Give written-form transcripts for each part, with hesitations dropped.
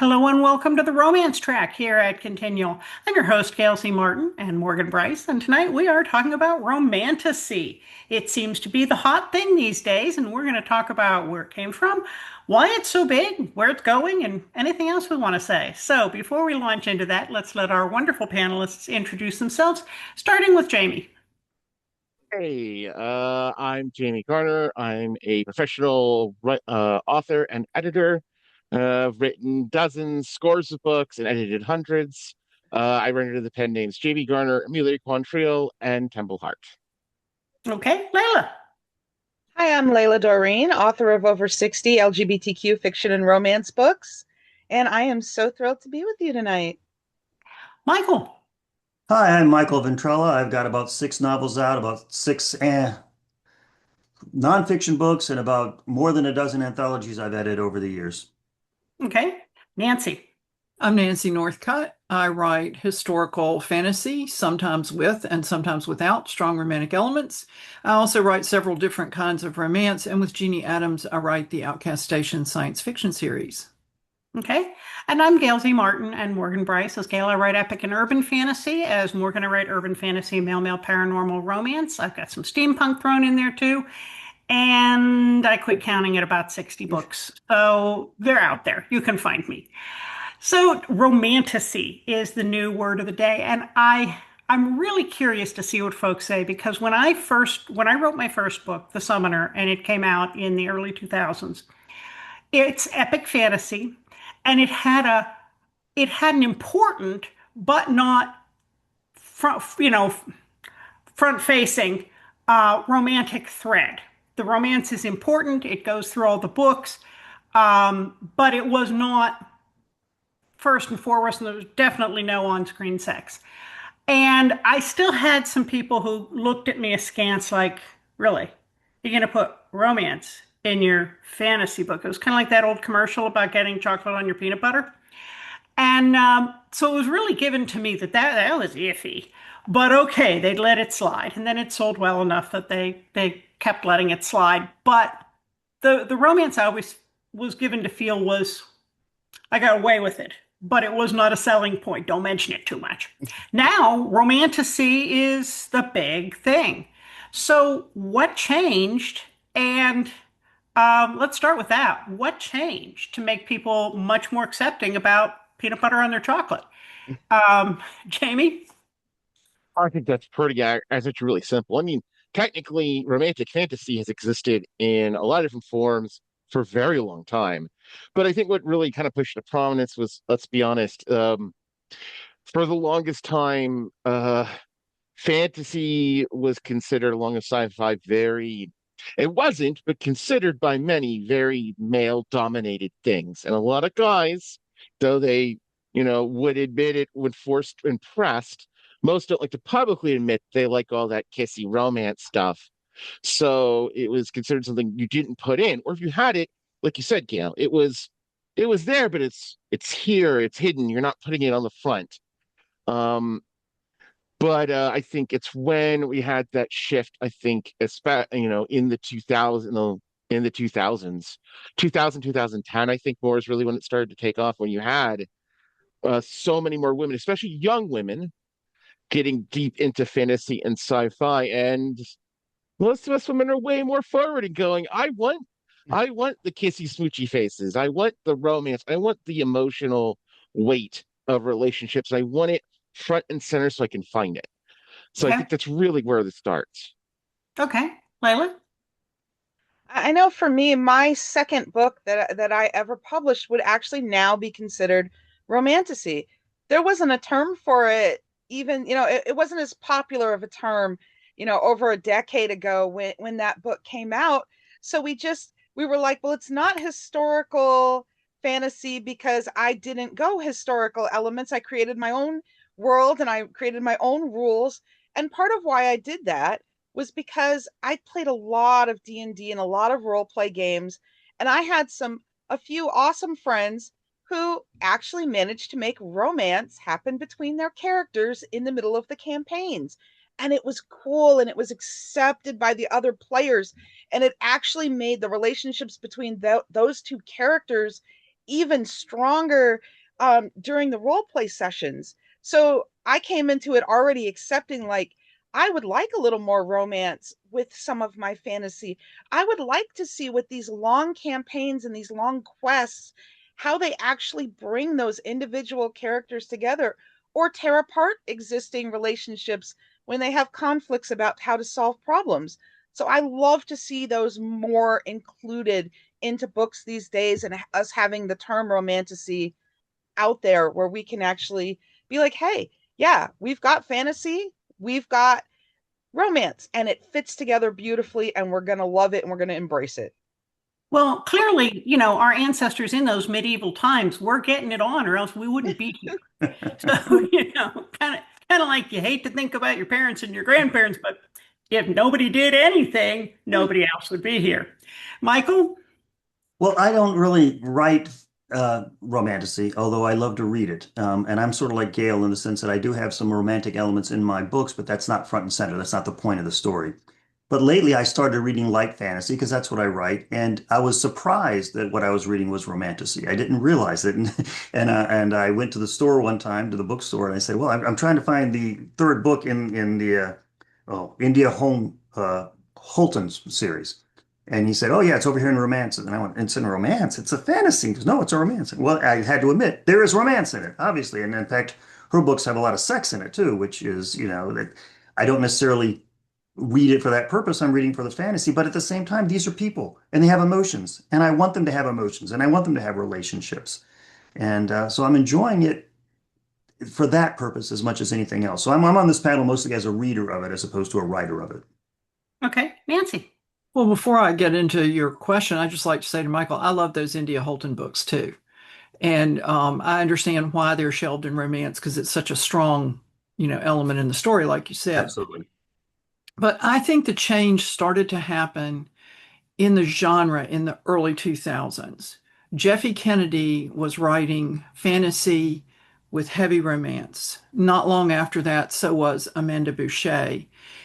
Hello and welcome to the Romance Track here at Continual. I'm your host, Gail Z. Martin and Morgan Brice, and tonight we are talking about romantasy. It seems to be the hot thing these days, and we're going to talk about where it came from, why it's so big, where it's going, and anything else we want to say. So before we launch into that, let's let our wonderful panelists introduce themselves, starting with Jamie. Hey, I'm Jamie Garner. I'm a professional author and editor. I've written dozens, scores of books, and edited hundreds. I run under the pen names Jamie Garner, Amelia Quantrill, and Temple Hart. Okay, Layla. Hi, I'm Layla Dorine, author of over 60 LGBTQ fiction and romance books, and I am so thrilled to be with you tonight. Michael. Hi, I'm Michael Ventrella. I've got about six novels out, about six nonfiction books, and about more than a dozen anthologies I've edited over the years. Okay, Nancy. I'm Nancy Northcott. I write historical fantasy, sometimes with and sometimes without strong romantic elements. I also write several different kinds of romance, and with Jeannie Adams, I write the Outcast Station science fiction series. Okay. And I'm Gail Z. Martin and Morgan Brice. As Gail, I write epic and urban fantasy. As Morgan, I write urban fantasy, male paranormal romance. I've got some steampunk thrown in there too. And I quit counting at about 60 books. So they're out there. You can find me. So romantasy is the new word of the day. And I'm really curious to see what folks say because when I wrote my first book, The Summoner, and it came out in the early 2000s, it's epic fantasy, and it had an important but not front facing romantic thread. The romance is important. It goes through all the books, but it was not first and foremost, and there was definitely no on-screen sex. And I still had some people who looked at me askance, like, really? You're going to put romance in your fantasy book? It was kind of like that old commercial about getting chocolate on your peanut butter. And so it was really given to me that was iffy. But okay, they'd let it slide. And then it sold well enough that they kept letting it slide. But the romance I always was given to feel was I got away with it, but it was not a selling point. Don't mention it too much. Now, romantasy is the big thing. So, what changed? And let's start with that. What changed to make people much more accepting about peanut butter on their chocolate? Jamie? I think that's as it's really simple. I mean, technically, romantic fantasy has existed in a lot of different forms for a very long time. But I think what really kind of pushed it to prominence was, let's be honest, for the longest time, fantasy was considered, along with sci-fi, it wasn't, but considered by many very male-dominated things. And a lot of guys, though they, would admit it when forced and pressed, most don't like to publicly admit they like all that kissy romance stuff. So it was considered something you didn't put in, or if you had it, like you said, Gail, it was there, but it's here, it's hidden. You're not putting it on the front. Um, but I think it's when we had that shift. I think, especially in the 2000s, 2010. I think more is really when it started to take off. When you had so many more women, especially young women, getting deep into fantasy and sci-fi, and most of us women are way more forward and going, I want the kissy smoochy faces. I want the romance. I want the emotional weight of relationships. I want it front and center so I can find it. So I Okay. think that's really where this starts. Okay. Layla? I know for me, my second book that I ever published would actually now be considered romantasy. There wasn't a term for it, even, it wasn't as popular of a term, over a decade ago when that book came out. So we were like, well, it's not historical fantasy because I didn't go historical elements. I created my own world and I created my own rules. And part of why I did that was because I played a lot of D&D and a lot of role play games, and I had a few awesome friends who actually managed to make romance happen between their characters in the middle of the campaigns. And it was cool and it was accepted by the other players, and it actually made the relationships between those two characters even stronger during the role play sessions. So I came into it already accepting, like, I would like a little more romance with some of my fantasy. I would like to see with these long campaigns and these long quests how they actually bring those individual characters together or tear apart existing relationships when they have conflicts about how to solve problems. So I love to see those more included into books these days, and us having the term romantasy out there where we can actually be like, hey, yeah, we've got fantasy, we've got romance, and it fits together beautifully, and we're going to love it and we're going to embrace it. Well, clearly, our ancestors in those medieval times were getting it on, or else we wouldn't be here. So, kind of like you hate to think about your parents and your grandparents, but if nobody did anything, nobody else would be here. Michael? Well, I don't really write romantasy, although I love to read it. And I'm sort of like Gail in the sense that I do have some romantic elements in my books, but that's not front and center. That's not the point of the story. But lately I started reading light fantasy because that's what I write. And I was surprised that what I was reading was romantasy. I didn't realize it. And I went to the store one time, to the bookstore, and I said, well, I'm trying to find the third book in the India Home Holton's series. And he said, oh, yeah, it's over here in romance. And I went, it's in romance? It's a fantasy. He goes, no, it's a romance. Well, I had to admit, there is romance in it, obviously. And in fact, her books have a lot of sex in it, too, which is, that I don't necessarily read it for that purpose. I'm reading for the fantasy. But at the same time, these are people and they have emotions. And I want them to have emotions and I want them to have relationships. And so I'm enjoying it for that purpose as much as anything else. So I'm on this panel mostly as a reader of it as opposed to a writer of it. Okay, Nancy. Well, before I get into your question, I'd just like to say to Michael, I love those India Holton books too. And I understand why they're shelved in romance because it's such a strong, element in the story, like you said. Absolutely. But I think the change started to happen in the genre in the early 2000s. Jeffy Kennedy was writing fantasy with heavy romance. Not long after that, so was Amanda Boucher.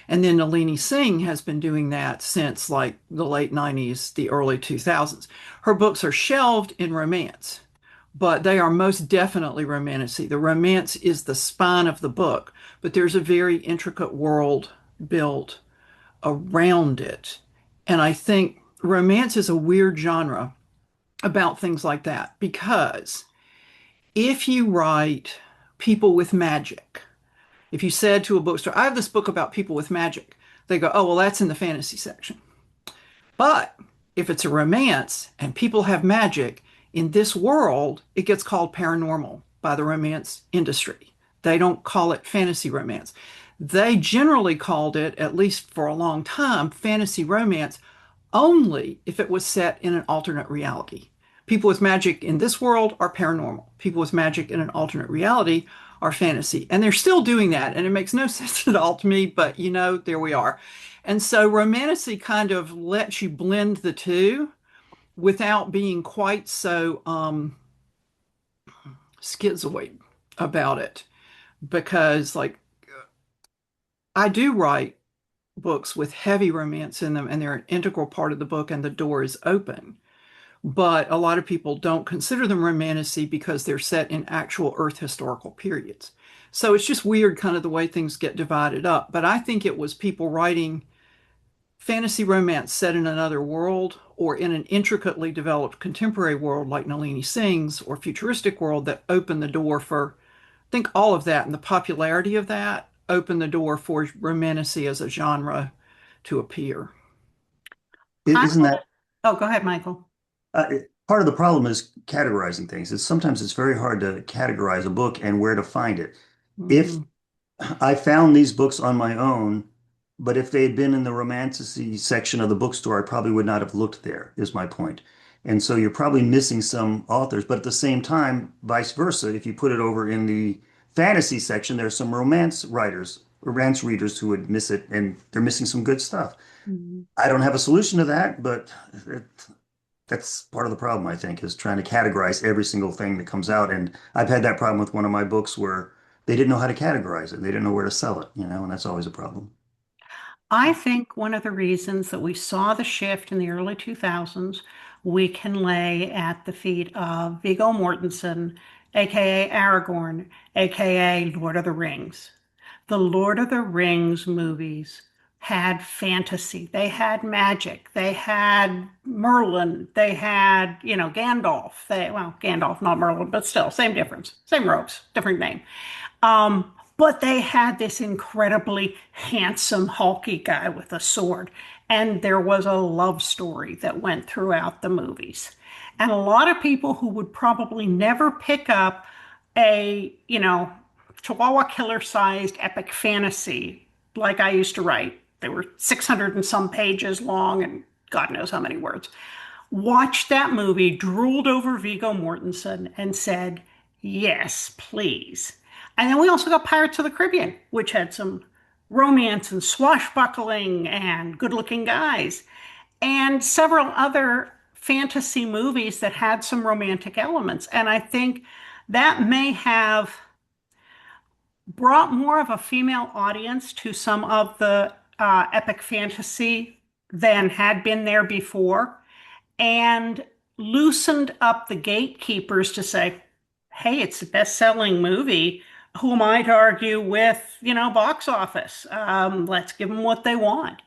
And then Nalini Singh has been doing that since like the late 90s, the early 2000s. Her books are shelved in romance, but they are most definitely romantasy. The romance is the spine of the book, but there's a very intricate world built around it. And I think romance is a weird genre about things like that because if you write people with magic, if you said to a bookstore, I have this book about people with magic, they go, oh, well, that's in the fantasy section. But if it's a romance and people have magic in this world, it gets called paranormal by the romance industry. They don't call it fantasy romance. They generally called it, at least for a long time, fantasy romance only if it was set in an alternate reality. People with magic in this world are paranormal. People with magic in an alternate reality are fantasy. And they're still doing that. And it makes no sense at all to me, but there we are. And so romantasy kind of lets you blend the two without being quite so schizoid about it. Because like I do write books with heavy romance in them and they're an integral part of the book and the door is open. But a lot of people don't consider them romantasy because they're set in actual Earth historical periods. So it's just weird kind of the way things get divided up. But I think it was people writing fantasy romance set in another world or in an intricately developed contemporary world like Nalini Singh's or futuristic world that opened the door for, I think all of that and the popularity of that opened the door for romantasy as a genre to appear. Isn't that Oh, go ahead, Michael. part of the problem is categorizing things. Sometimes it's very hard to categorize a book and where to find it. If I found these books on my own, but if they had been in the romantasy section of the bookstore, I probably would not have looked there, is my point. And so you're probably missing some authors, but at the same time, vice versa, if you put it over in the fantasy section, there's some romance readers who would miss it, and they're missing some good stuff. I don't have a solution to that, but that's part of the problem, I think, is trying to categorize every single thing that comes out. And I've had that problem with one of my books where they didn't know how to categorize it. They didn't know where to sell it, and that's always a problem. I think one of the reasons that we saw the shift in the early 2000s we can lay at the feet of Viggo Mortensen, aka Aragorn, aka Lord of the Rings. The Lord of the Rings movies had fantasy. They had magic. They had Merlin. They had, Gandalf. Gandalf, not Merlin, but still, same difference. Same robes, different name. But they had this incredibly handsome, hulky guy with a sword. And there was a love story that went throughout the movies. And a lot of people who would probably never pick up a, Chihuahua killer sized epic fantasy like I used to write. They were 600 and some pages long and God knows how many words. Watched that movie, drooled over Viggo Mortensen, and said, yes, please. And then we also got Pirates of the Caribbean, which had some romance and swashbuckling and good looking guys, and several other fantasy movies that had some romantic elements. And I think that may have brought more of a female audience to some of the epic fantasy than had been there before, and loosened up the gatekeepers to say, hey, it's the best-selling movie. Who am I to argue with, box office? Let's give them what they want.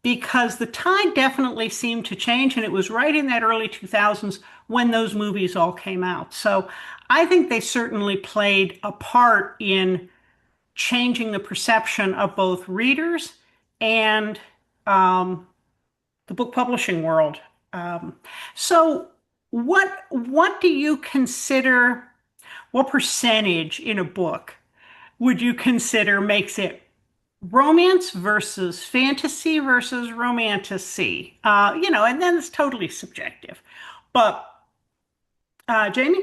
Because the tide definitely seemed to change, and it was right in that early 2000s when those movies all came out. So I think they certainly played a part in changing the perception of both readers and the book publishing world. So what do you consider, what percentage in a book would you consider makes it romance versus fantasy versus romantasy? And then it's totally subjective. But Jamie?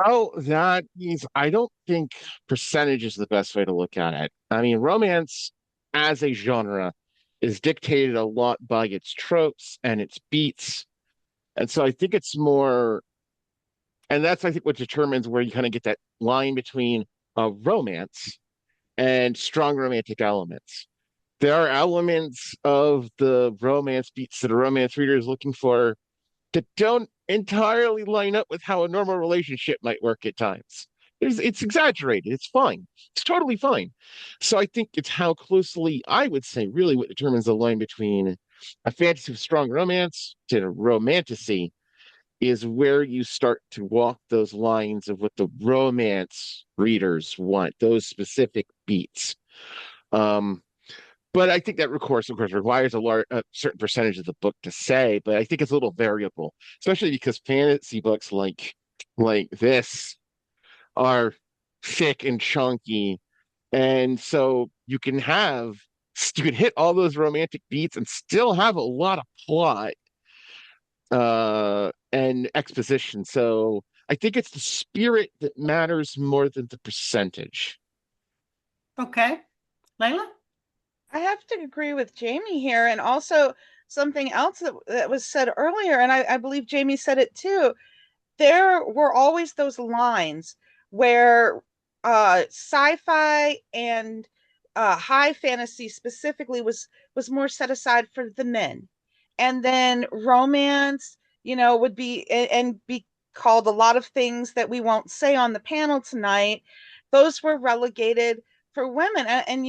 Oh, that means I don't think percentage is the best way to look at it. I mean, romance as a genre is dictated a lot by its tropes and its beats. And so I think it's more, and that's, I think, what determines where you kind of get that line between romance and strong romantic elements. There are elements of the romance beats that a romance reader is looking for that don't entirely line up with how a normal relationship might work at times. It's exaggerated. It's fine. It's totally fine. So I think it's how closely, I would say, really what determines the line between a fantasy with strong romance to romantasy is where you start to walk those lines of what the romance readers want, those specific beats. Um, but I think that, of course, requires a certain percentage of the book to say. But I think it's a little variable, especially because fantasy books like this are thick and chunky, and so you can hit all those romantic beats and still have a lot of plot and exposition. So I think it's the spirit that matters more than the percentage. Okay. Layla? I have to agree with Jamie here, and also something else that was said earlier, and I believe Jamie said it too. There were always those lines where sci-fi and high fantasy specifically was more set aside for the men, and then romance, would be and be called a lot of things that we won't say on the panel tonight. Those were relegated for women, and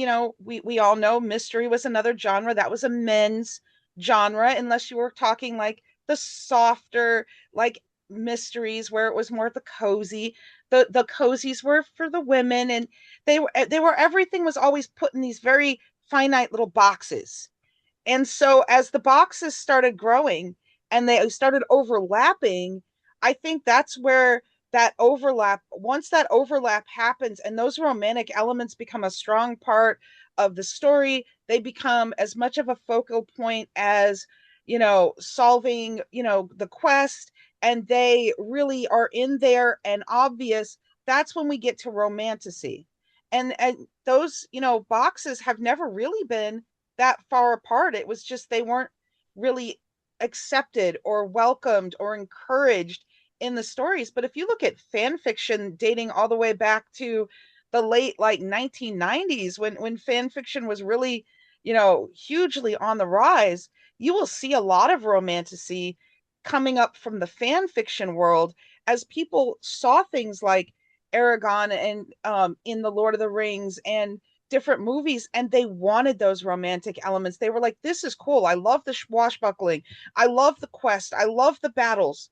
we all know mystery was another genre that was a men's genre, unless you were talking like the softer, like mysteries where it was more the cozy. The cozies were for the women, and they were everything was always put in these very finite little boxes. And so as the boxes started growing and they started overlapping, I think that's where once that overlap happens and those romantic elements become a strong part of the story, they become as much of a focal point as, solving, the quest, and they really are in there and obvious. That's when we get to romantasy. And those, boxes have never really been that far apart. It was just they weren't really accepted or welcomed or encouraged in the stories. But if you look at fan fiction dating all the way back to the late 1990s, when fan fiction was really, hugely on the rise, you will see a lot of romantasy coming up from the fan fiction world as people saw things like Aragon and in the Lord of the Rings and different movies, and they wanted those romantic elements. They were like, this is cool. I love the swashbuckling. I love the quest. I love the battles.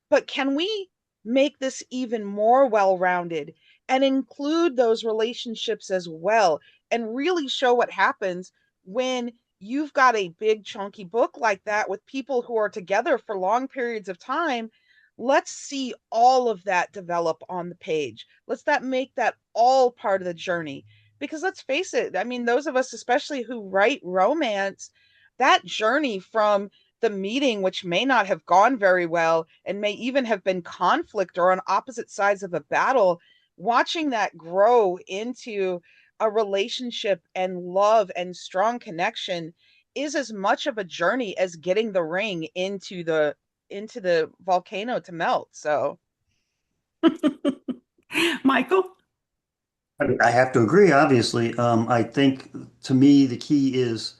But can we make this even more well-rounded and include those relationships as well and really show what happens when you've got a big chunky book like that with people who are together for long periods of time? Let's see all of that develop on the page. Let's that make that all part of the journey. Because let's face it, I mean, those of us especially who write romance, that journey from the meeting, which may not have gone very well and may even have been conflict or on opposite sides of a battle, watching that grow into a relationship and love and strong connection is as much of a journey as getting the ring into the volcano to melt. So Michael? I have to agree, obviously. I think to me, the key is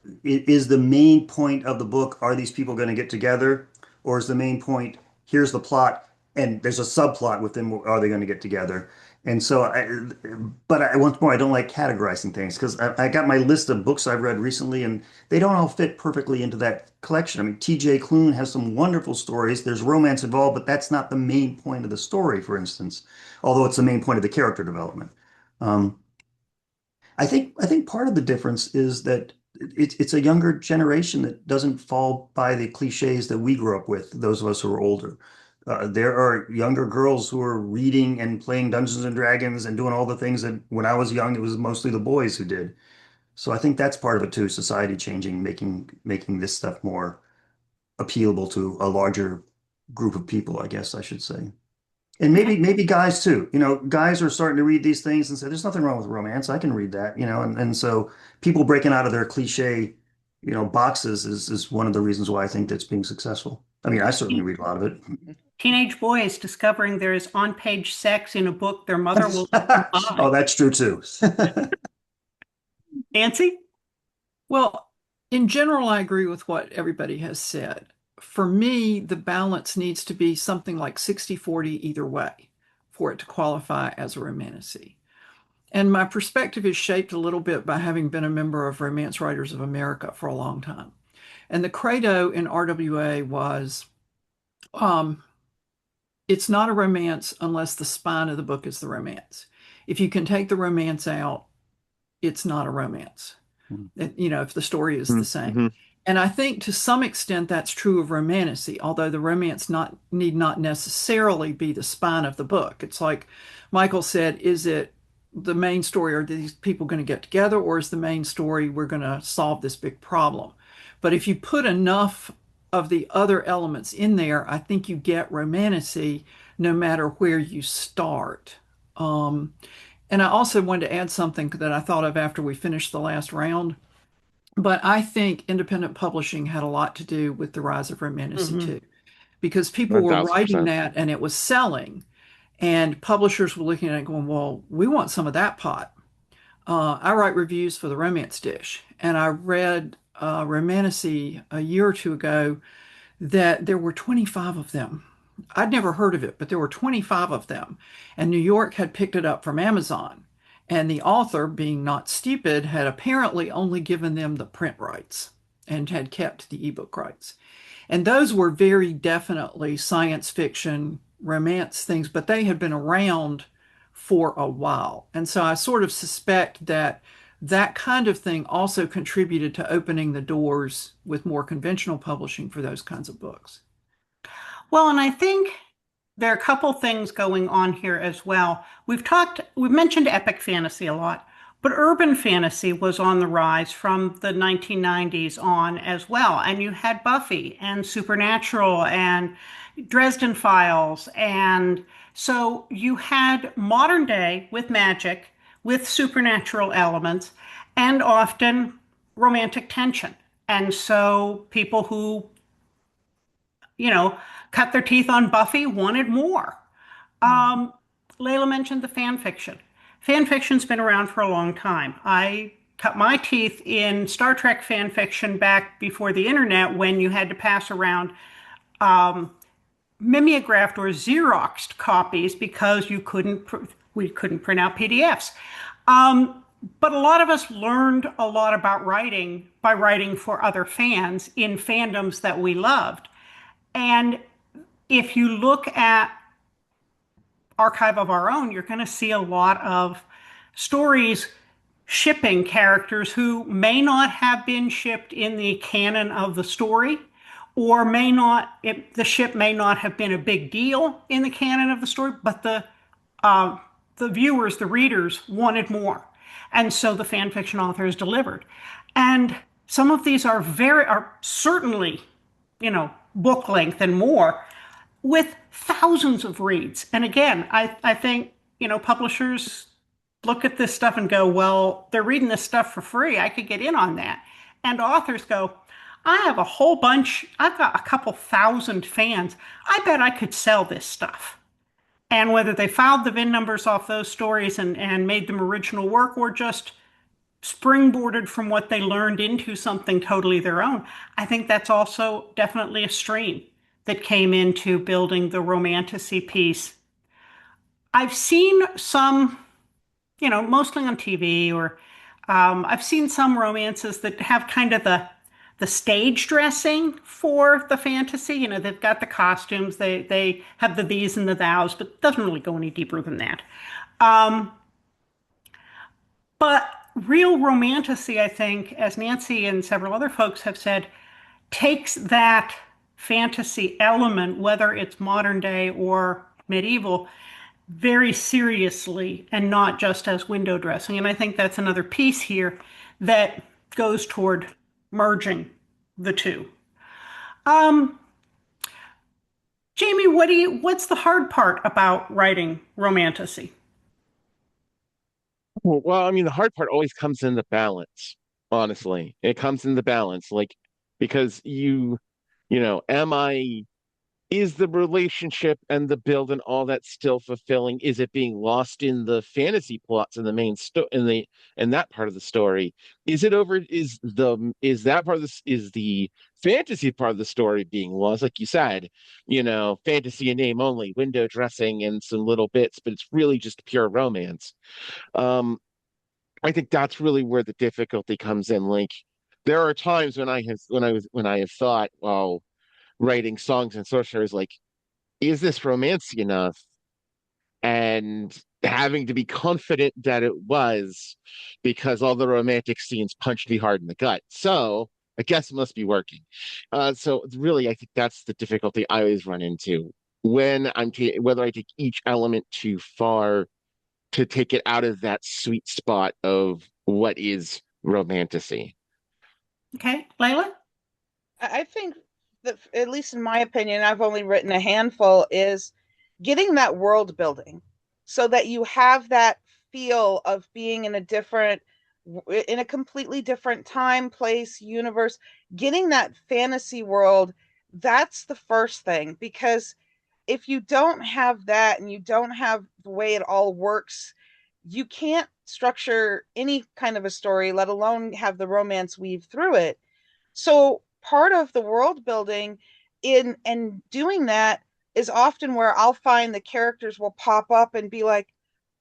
the main point of the book, are these people going to get together? Or is the main point, here's the plot, and there's a subplot within, are they going to get together? And so, once more, I don't like categorizing things because I got my list of books I've read recently, and they don't all fit perfectly into that collection. I mean, T.J. Klune has some wonderful stories. There's romance involved, but that's not the main point of the story, for instance, although it's the main point of the character development. Um, I think part of the difference is that it's a younger generation that doesn't fall by the cliches that we grew up with, those of us who are older. There are younger girls who are reading and playing Dungeons and Dragons and doing all the things that when I was young, it was mostly the boys who did. So I think that's part of it too, society changing, making this stuff more appealable to a larger group of people, I guess I should say. And maybe guys too. Guys are starting to read these things and say, there's nothing wrong with romance. I can read that, and so people breaking out of their cliche, boxes is one of the reasons why I think that's being successful. I mean, I certainly read a lot of it. Teenage boys discovering there is on-page sex in a book their mother will buy. Oh, that's true too. Nancy? Well, in general, I agree with what everybody has said. For me, the balance needs to be something like 60-40 either way for it to qualify as a romantasy. And my perspective is shaped a little bit by having been a member of Romance Writers of America for a long time. And the credo in RWA was, it's not a romance unless the spine of the book is the romance. If you can take the romance out, it's not a romance. If the story is the same. Mm-hmm. And I think to some extent that's true of romantasy, although the romance need not necessarily be the spine of the book. It's like Michael said, is it the main story? Are these people going to get together, or is the main story we're going to solve this big problem? But if you put enough of the other elements in there, I think you get romantasy no matter where you start. And I also wanted to add something that I thought of after we finished the last round. But I think independent publishing had a lot to do with the rise of romantasy too, because people were writing 1000%. that and it was selling, and publishers were looking at it going, well, we want some of that pot. I write reviews for the Romance Dish, and I read romantasy a year or two ago that there were 25 of them. I'd never heard of it, but there were 25 of them, and New York had picked it up from Amazon. And the author, being not stupid, had apparently only given them the print rights and had kept the ebook rights. And those were very definitely science fiction, romance things, but they had been around for a while. And so I sort of suspect that that kind of thing also contributed to opening the doors with more conventional publishing for those kinds of books. Well, and I think there are a couple things going on here as well. We've mentioned epic fantasy a lot, but urban fantasy was on the rise from the 1990s on as well. And you had Buffy and Supernatural and Dresden Files. And so you had modern day with magic, with supernatural elements, and often romantic tension. And so people who cut their teeth on Buffy wanted more. Layla mentioned the fan fiction. Fan fiction's been around for a long time. I cut my teeth in Star Trek fan fiction back before the internet when you had to pass around mimeographed or Xeroxed copies because we couldn't print out PDFs. But a lot of us learned a lot about writing by writing for other fans in fandoms that we loved. And if you look at Archive of Our Own, you're going to see a lot of stories shipping characters who may not have been shipped in the canon of the story, or the ship may not have been a big deal in the canon of the story, but the viewers, the readers wanted more. And so the fan fiction authors delivered. And some of these are certainly, book length and more, with thousands of reads. And again, I think, publishers look at this stuff and go, well, they're reading this stuff for free. I could get in on that. And authors go, I have a whole bunch, I've got a couple thousand fans. I bet I could sell this stuff. And whether they filed the VIN numbers off those stories and made them original work or just springboarded from what they learned into something totally their own, I think that's also definitely a stream that came into building the Romantasy piece. I've seen some, mostly on TV, or I've seen some romances that have kind of the stage dressing for the fantasy. They've got the costumes, they have the these and the thous, but it doesn't really go any deeper than that. But real romantasy, I think, as Nancy and several other folks have said, takes that fantasy element, whether it's modern day or medieval, very seriously and not just as window dressing. And I think that's another piece here that goes toward merging the two. Jamie, what's the hard part about writing romantasy? Well, I mean, the hard part always comes in the balance, honestly. It comes in the balance, like, because is the relationship and the build and all that still fulfilling? Is it being lost in the fantasy plots in the main in that part of the story? Is it over? Is that part of this is the fantasy part of the story being lost? Like you said, fantasy in name only, window dressing and some little bits, but it's really just pure romance. I think that's really where the difficulty comes in. Like, there are times when I have thought, well, writing songs and sorcerers, like, is this romantic enough? And having to be confident that it was, because all the romantic scenes punched me hard in the gut. So I guess it must be working. So really, I think that's the difficulty I always run into when whether I take each element too far to take it out of that sweet spot of what is romantasy. Okay, Layla? I think that, at least in my opinion, I've only written a handful, is getting that world building so that you have that feel of being in a completely different time, place, universe, getting that fantasy world. That's the first thing, because if you don't have that and you don't have the way it all works, you can't structure any kind of a story, let alone have the romance weave through it. So part of the world building in and doing that is often where I'll find the characters will pop up and be like,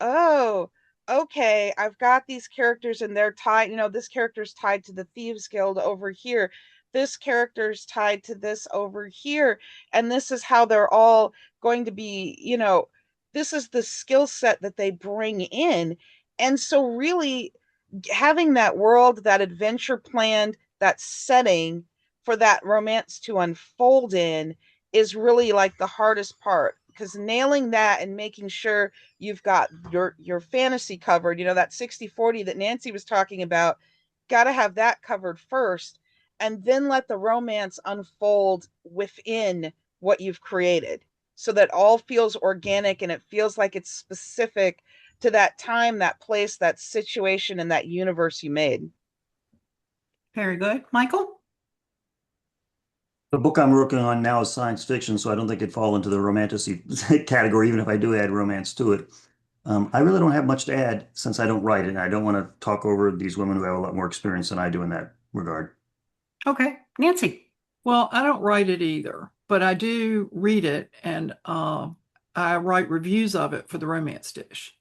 oh, okay, I've got these characters and they're tied, this character's tied to the Thieves Guild over here. This character's tied to this over here. And this is how they're all going to be, this is the skill set that they bring in. And so really having that world, that adventure planned, that setting for that romance to unfold in is really like the hardest part, because nailing that and making sure you've got your fantasy covered, that 60-40 that Nancy was talking about, got to have that covered first, and then let the romance unfold within what you've created so that all feels organic and it feels like it's specific to that time, that place, that situation, and that universe you made. Very good. Michael? The book I'm working on now is science fiction, so I don't think it'd fall into the romantasy category, even if I do add romance to it. I really don't have much to add since I don't write it, and I don't want to talk over these women who have a lot more experience than I do in that regard. Okay, Nancy. Well, I don't write it either, but I do read it and I write reviews of it for the Romance Dish.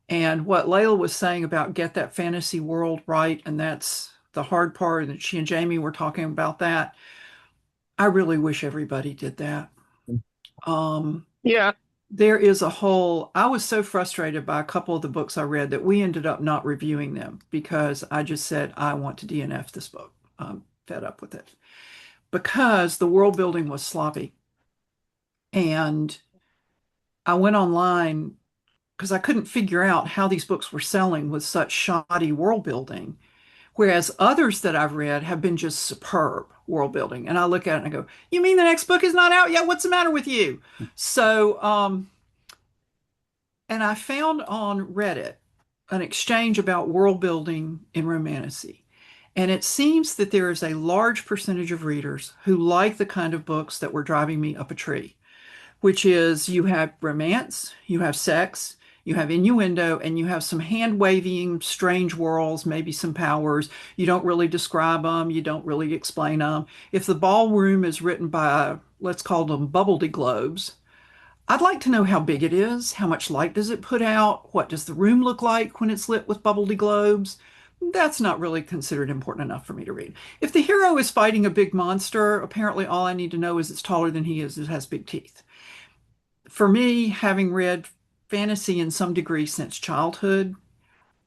And what Layla was saying about get that fantasy world right, and that's the hard part, and she and Jamie were talking about that. I really wish everybody did that. Um, Yeah. there is a whole, I was so frustrated by a couple of the books I read that we ended up not reviewing them because I just said, I want to DNF this book. I'm fed up with it because the world building was sloppy. And I went online because I couldn't figure out how these books were selling with such shoddy world building. Whereas others that I've read have been just superb world building. And I look at it and I go, you mean the next book is not out yet? What's the matter with you? So, and I found on Reddit an exchange about world building in Romantasy. And it seems that there is a large percentage of readers who like the kind of books that were driving me up a tree, which is you have romance, you have sex, you have innuendo, and you have some hand waving, strange worlds, maybe some powers. You don't really describe them, you don't really explain them. If the ballroom is written by, let's call them bubbledy globes, I'd like to know how big it is, how much light does it put out, what does the room look like when it's lit with bubbledy globes. That's not really considered important enough for me to read. If the hero is fighting a big monster, apparently all I need to know is it's taller than he is, it has big teeth. For me, having read fantasy in some degree since childhood,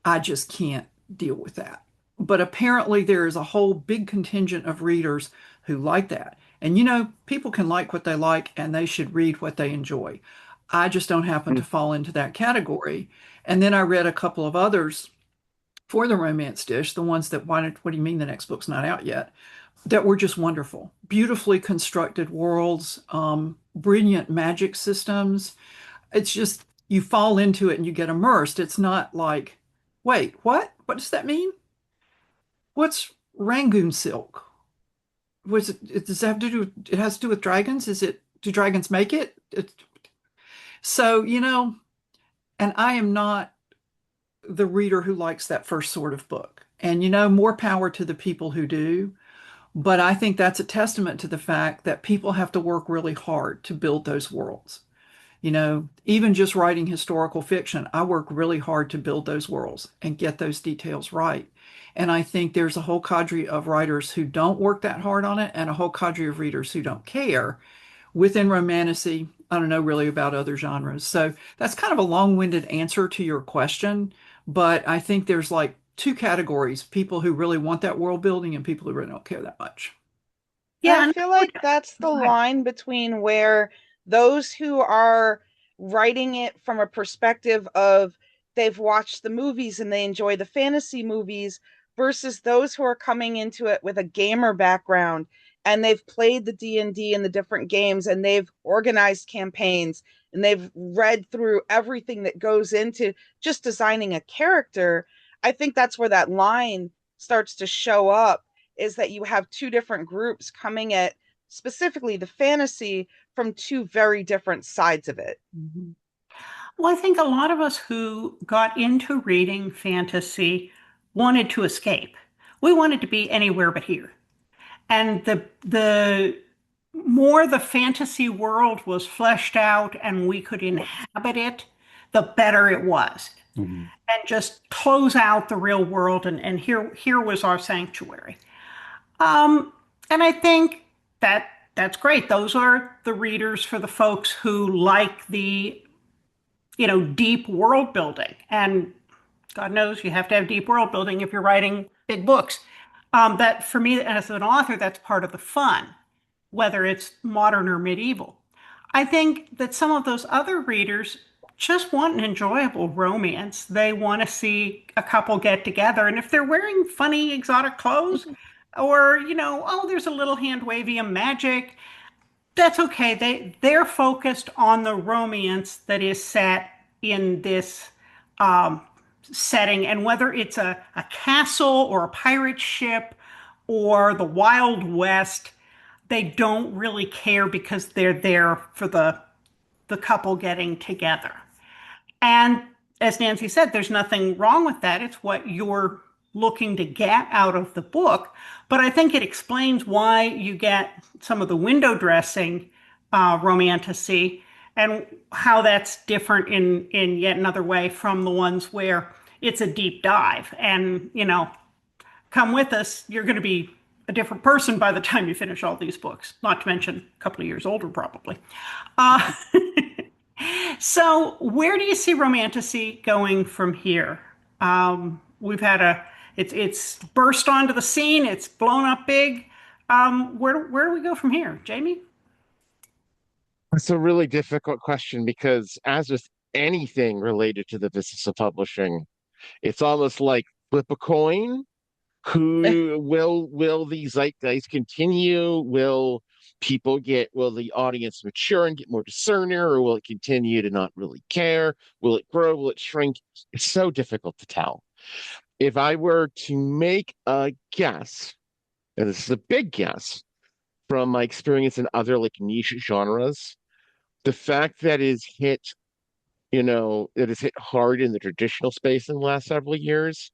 I just can't deal with that. But apparently, there is a whole big contingent of readers who like that. And people can like what they like and they should read what they enjoy. I just don't happen to fall into that category. And then I read a couple of others for the Romance Dish, the ones that wanted, what do you mean the next book's not out yet? That were just wonderful. Beautifully constructed worlds, brilliant magic systems. It's just, you fall into it and you get immersed. It's not like, wait, what? What does that mean? What's Rangoon silk? Does that have to do, it has to do with dragons? Do dragons make it? So, and I am not the reader who likes that first sort of book. And, more power to the people who do. But I think that's a testament to the fact that people have to work really hard to build those worlds. Even just writing historical fiction, I work really hard to build those worlds and get those details right. And I think there's a whole cadre of writers who don't work that hard on it and a whole cadre of readers who don't care. Within Romantasy, I don't know really about other genres. So that's kind of a long-winded answer to your question. But I think there's like two categories, people who really want that world building and people who really don't care that much. Yeah, Yeah, I and feel like that's the go ahead. line between where those who are writing it from a perspective of they've watched the movies and they enjoy the fantasy movies versus those who are coming into it with a gamer background and they've played the D&D and D and the different games and they've organized campaigns and they've read through everything that goes into just designing a character. I think that's where that line starts to show up, is that you have two different groups coming at specifically the fantasy from two very different sides of it. Mhm. Well, I think a lot of us who got into reading fantasy wanted to escape. We wanted to be anywhere but here. And the more the fantasy world was fleshed out and we could inhabit it, the better it was. Mhm. And just close out the real world, and here was our sanctuary. Um, and I think that's great. Those are the readers for the folks who like the, deep world building. And God knows you have to have deep world building if you're writing big books. That for me as an author, that's part of the fun, whether it's modern or medieval. I think that some of those other readers just want an enjoyable romance. They want to see a couple get together. And if they're wearing funny, exotic clothes, or, oh, there's a little hand wavy and magic, that's okay. They're focused on the romance that is set in this um, setting, and whether it's a castle or a pirate ship or the Wild West, they don't really care because they're there for the couple getting together. And as Nancy said, there's nothing wrong with that. It's what you're looking to get out of the book. But I think it explains why you get some of the window dressing romantasy and how that's different in yet another way from the ones where it's a deep dive. And, come with us, you're going to be a different person by the time you finish all these books, not to mention a couple of years older, probably. Uh, so, where do you see Romantasy going from here? We've had it's burst onto the scene, it's blown up big. Where do we go from here, Jamie? It's a really difficult question because, as with anything related to the business of publishing, it's almost like flip a coin. Who will the zeitgeist continue? Will the audience mature and get more discerner, or will it continue to not really care? Will it grow? Will it shrink? It's so difficult to tell. If I were to make a guess, and this is a big guess from my experience in other like niche genres, the fact that it has hit hard in the traditional space in the last several years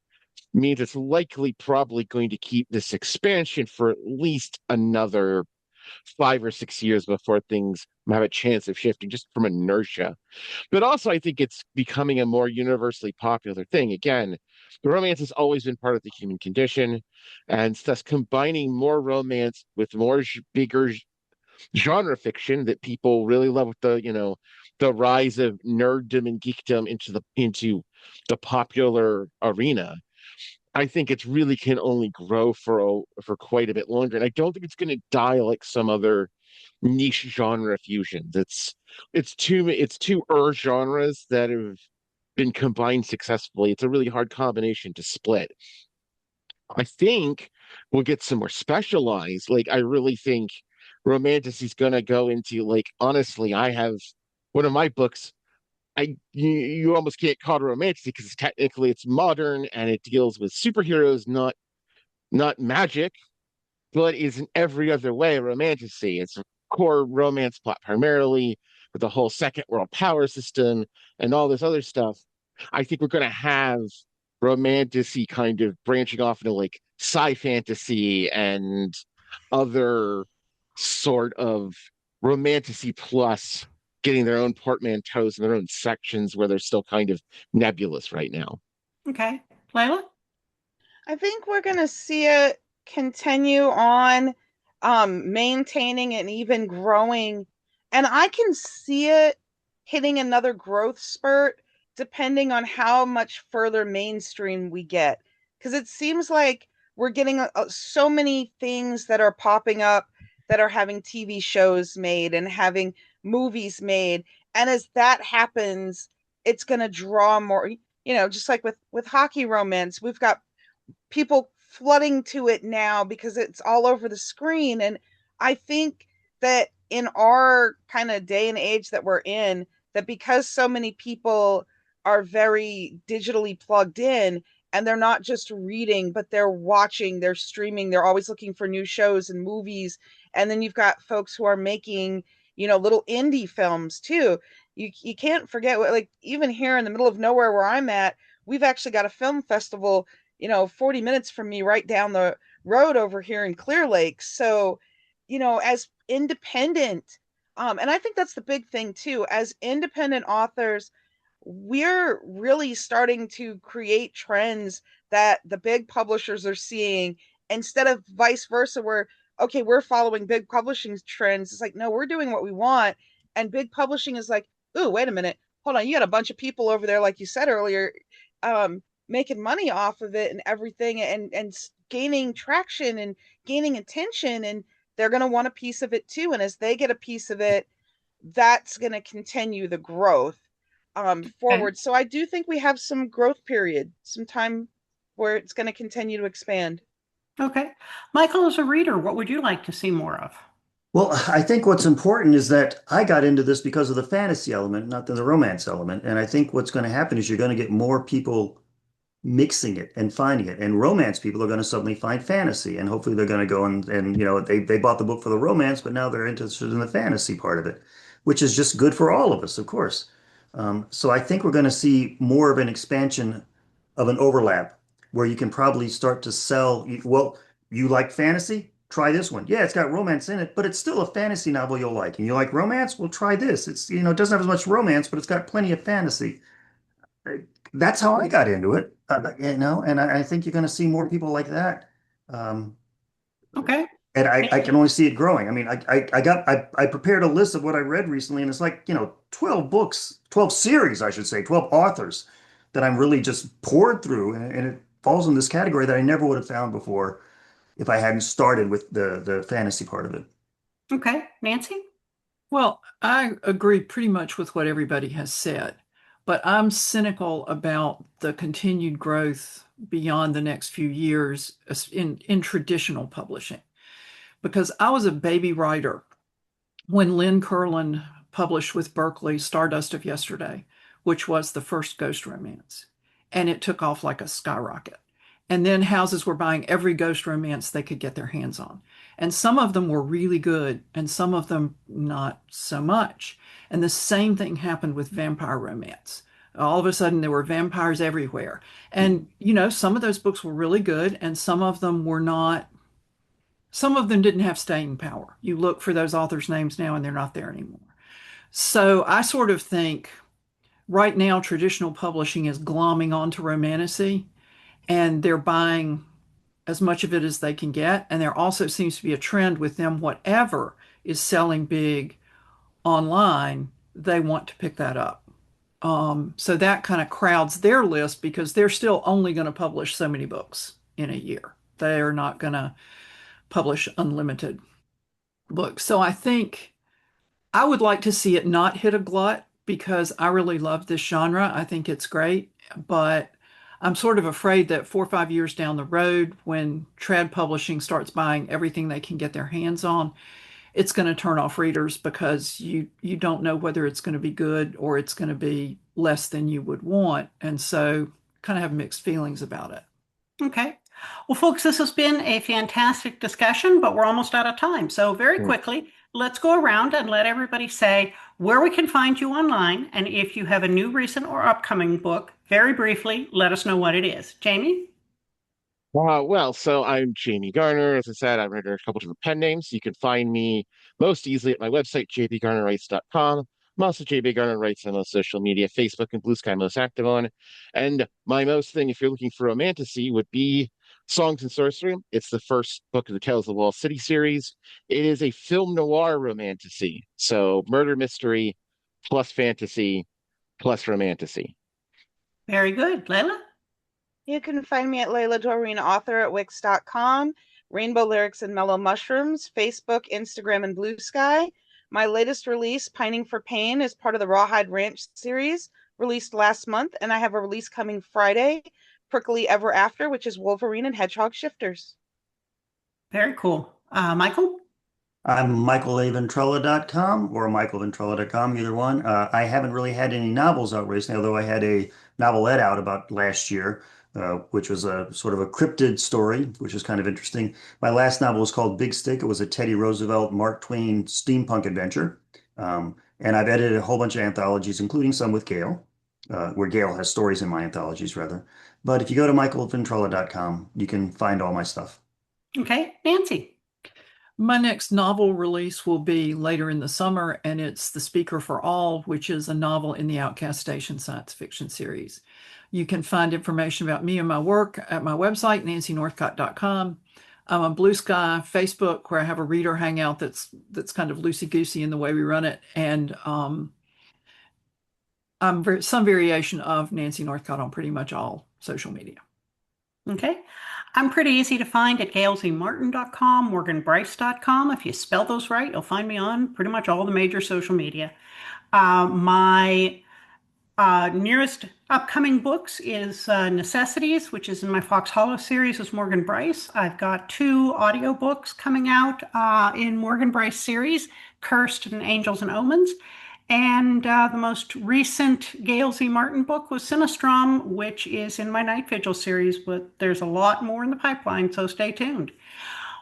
means it's likely probably going to keep this expansion for at least another 5 or 6 years before things have a chance of shifting just from inertia. But also, I think it's becoming a more universally popular thing. Again, the romance has always been part of the human condition, and thus combining more romance with more bigger genre fiction that people really love with the rise of nerddom and geekdom into the popular arena. I think it's really can only grow for quite a bit longer, and I don't think it's going to die like some other niche genre fusions. It's two genres that have been combined successfully. It's a really hard combination to split. I think we'll get some more specialized. Like I really think Romantasy is going to go into like honestly, I have one of my books. You almost can't call it a romantasy because it's modern and it deals with superheroes, not magic, but is in every other way a romantasy. It's a core romance plot primarily with the whole second world power system and all this other stuff. I think we're going to have romantasy kind of branching off into like sci fantasy and other sort of romantasy plus getting their own portmanteaus and their own sections where they're still kind of nebulous right now. Okay, Layla? I think we're going to see it continue on, maintaining and even growing. And I can see it hitting another growth spurt depending on how much further mainstream we get. Because it seems like we're getting so many things that are popping up that are having TV shows made and having movies made. And as that happens, it's going to draw more, just like with hockey romance, we've got people flooding to it now because it's all over the screen. And I think that in our kind of day and age that we're in, that because so many people are very digitally plugged in and they're not just reading, but they're watching, they're streaming, they're always looking for new shows and movies. And then you've got folks who are making, little indie films too. You can't forget like even here in the middle of nowhere where I'm at, we've actually got a film festival 40 minutes from me right down the road over here in Clear Lake. So, as independent, and I think that's the big thing too, as independent authors, we're really starting to create trends that the big publishers are seeing instead of vice versa, where, okay, we're following big publishing trends. It's like, no, we're doing what we want. And big publishing is like, ooh, wait a minute. Hold on. You got a bunch of people over there, like you said earlier, making money off of it and everything and gaining traction and gaining attention, and they're going to want a piece of it too, and as they get a piece of it, that's going to continue the growth Okay. forward. So I do think we have some growth period, some time where it's going to continue to expand. Okay. Michael, as a reader, what would you like to see more of? Well, I think what's important is that I got into this because of the fantasy element, not the romance element. And I think what's going to happen is you're going to get more people mixing it and finding it. And romance people are going to suddenly find fantasy. And hopefully they're going to go and they bought the book for the romance, but now they're interested in the fantasy part of it, which is just good for all of us, of course. So I think we're going to see more of an expansion of an overlap where you can probably start to sell. Well, you like fantasy? Try this one. Yeah, it's got romance in it, but it's still a fantasy novel you'll like. And you like romance? Well, try this. It's, it doesn't have as much romance, but it's got plenty of fantasy. That's how I got into it, and I think you're going to see more people like that. Um, Okay. and I can only see it growing. I mean, I prepared a list of what I read recently, and it's like, 12 books, 12 series, I should say, 12 authors that I'm really just poured through, and it falls in this category that I never would have found before if I hadn't started with the fantasy part of it. Okay. Nancy? Well, I agree pretty much with what everybody has said, but I'm cynical about the continued growth beyond the next few years in traditional publishing. Because I was a baby writer when Lynn Curlin published with Berkeley Stardust of Yesterday, which was the first ghost romance. And it took off like a skyrocket. And then houses were buying every ghost romance they could get their hands on. And some of them were really good, and some of them not so much. And the same thing happened with vampire romance. All of a sudden, there were vampires everywhere. And, some of those books were really good, and some of them were not. Some of them didn't have staying power. You look for those authors' names now, and they're not there anymore. So I sort of think right now, traditional publishing is glomming onto Romantasy, and they're buying as much of it as they can get. And there also seems to be a trend with them, whatever is selling big online, they want to pick that up. So that kind of crowds their list because they're still only going to publish so many books in a year. They are not going to publish unlimited books. So I think I would like to see it not hit a glut because I really love this genre. I think it's great, but I'm sort of afraid that 4 or 5 years down the road, when trad publishing starts buying everything they can get their hands on, it's going to turn off readers because you don't know whether it's going to be good or it's going to be less than you would want. And so kind of have mixed feelings about it. Okay. Well, folks, this has been a fantastic discussion, but we're almost out of time. So very Hmm. quickly, let's go around and let everybody say where we can find you online. And if you have a new, recent, or upcoming book, very briefly, let us know what it is. Jamie? Well, so I'm Jamie Garner. As I said, I've written a couple different pen names. You can find me most easily at my website, jbgarnerwrites.com. I'm also JB Garner Writes on most social media, Facebook and Blue Sky, most active on. And my most thing, if you're looking for romantasy, would be Songs and Sorcery. It's the first book of the Tales of the Wall City series. It is a film noir romantasy. So murder mystery plus fantasy plus romantasy. Very good. Layla? You can find me at Layla Dorine, author at Wix.com, Rainbow Lyrics and Mellow Mushrooms, Facebook, Instagram, and Blue Sky. My latest release, Pining for Pain, is part of the Rawhide Ranch series, released last month, and I have a release coming Friday, Prickly Ever After, which is Wolverine and Hedgehog Shifters. Very cool. Michael? I'm michaelaventrella.com or michaelventrella.com, either one. I haven't really had any novels out recently, although I had a novelette out about last year, which was a sort of a cryptid story, which is kind of interesting. My last novel was called Big Stick. It was a Teddy Roosevelt, Mark Twain steampunk adventure. And I've edited a whole bunch of anthologies, including some with Gail, where Gail has stories in my anthologies, rather. But if you go to michaelventrella.com, you can find all my stuff. Okay. Nancy? My next novel release will be later in the summer, and it's The Speaker for All, which is a novel in the Outcast Station science fiction series. You can find information about me and my work at my website, nancynorthcott.com. I'm on Blue Sky, Facebook, where I have a reader hangout that's kind of loosey-goosey in the way we run it, and I'm some variation of Nancy Northcott on pretty much all social media. Okay. I'm pretty easy to find at gailzmartin.com, morganbrice.com. If you spell those right, you'll find me on pretty much all the major social media. My nearest upcoming books is Necessities, which is in my Fox Hollow series with Morgan Brice. I've got 2 audiobooks coming out in Morgan Brice series, Cursed and Angels and Omens. And the most recent Gail Z. Martin book was Sinistrom, which is in my Night Vigil series, but there's a lot more in the pipeline, so stay tuned.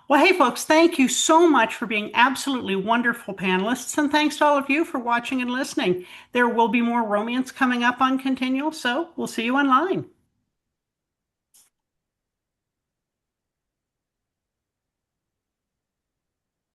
Well, hey, folks, thank you so much for being absolutely wonderful panelists. And thanks to all of you for watching and listening. There will be more romance coming up on Continual, so we'll see you online.